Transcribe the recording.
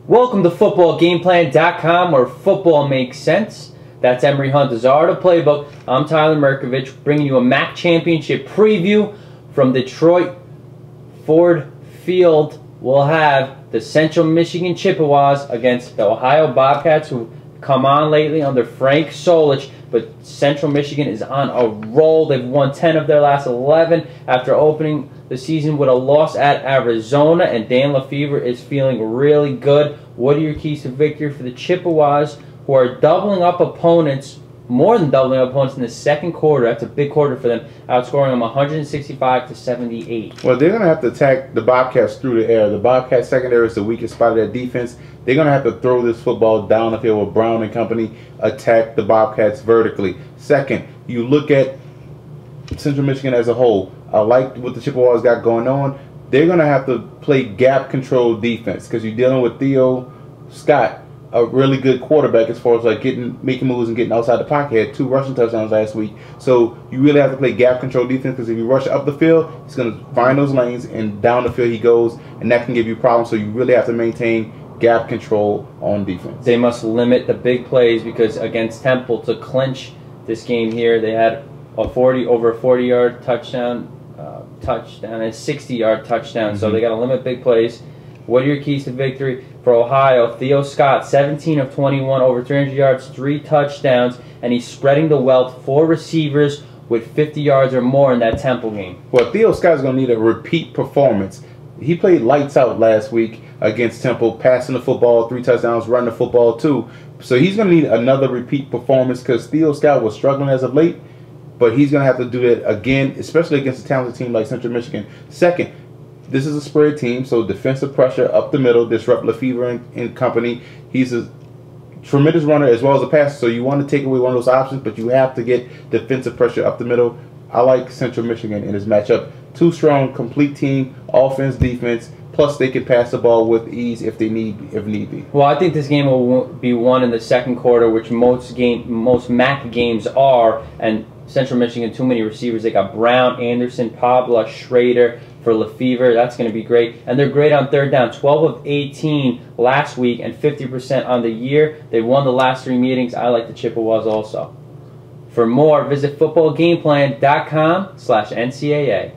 Welcome to footballgameplan.com, where football makes sense. That's Emery Hunt, the Czar of the Playbook. I'm Tyler Merkovich, bringing you a MAC championship preview from Detroit Ford Field. We'll have the Central Michigan Chippewas against the Ohio Bobcats, who come on lately under Frank Solich, but Central Michigan is on a roll. They've won 10 of their last 11 after opening the season with a loss at Arizona, and Dan Lefevre is feeling really good. What are your keys to victory for the Chippewas, who are doubling up opponents, more than doubling up opponents in the second quarter? That's a big quarter for them, outscoring them 165-78. Well, they're going to have to attack the Bobcats through the air. The Bobcats secondary is the weakest spot of their defense. They're going to have to throw this football down the field with Brown and company, attack the Bobcats vertically. Second, you look at Central Michigan as a whole. I like what the Chippewas got going on. They're going to have to play gap control defense because you're dealing with Theo Scott, a really good quarterback as far as like making moves and getting outside the pocket. He had 2 rushing touchdowns last week. So you really have to play gap control defense, because if you rush up the field, he's going to find those lanes and down the field he goes, and that can give you problems. So you really have to maintain gap control on defense. They must limit the big plays, because against Temple, to clinch this game here, they had over a 40-yard touchdown and a 60-yard touchdown. So they got to limit big plays. What are your keys to victory for Ohio? Theo Scott, 17 of 21, over 300 yards, 3 touchdowns, and he's spreading the wealth. 4 receivers with 50 yards or more in that Temple game. Well, Theo Scott's going to need a repeat performance. He played lights out last week against Temple, passing the football, 3 touchdowns, running the football too. So he's going to need another repeat performance, because Theo Scott was struggling as of late, but he's going to have to do that again, especially against a talented team like Central Michigan. Second, this is a spread team, so defensive pressure up the middle, disrupt Lefevre and company. He's a tremendous runner as well as a passer, so you want to take away one of those options, but you have to get defensive pressure up the middle. I like Central Michigan in this matchup. 2 strong, complete team, offense, defense, plus they can pass the ball with ease if need be. Well, I think this game will be won in the second quarter, which most MAC games are, and Central Michigan, too many receivers. They got Brown, Anderson, Pabla, Schrader for Lefevre. That's going to be great. And they're great on third down. 12 of 18 last week and 50% on the year. They won the last 3 meetings. I like the Chippewas also. For more, visit footballgameplan.com/NCAA.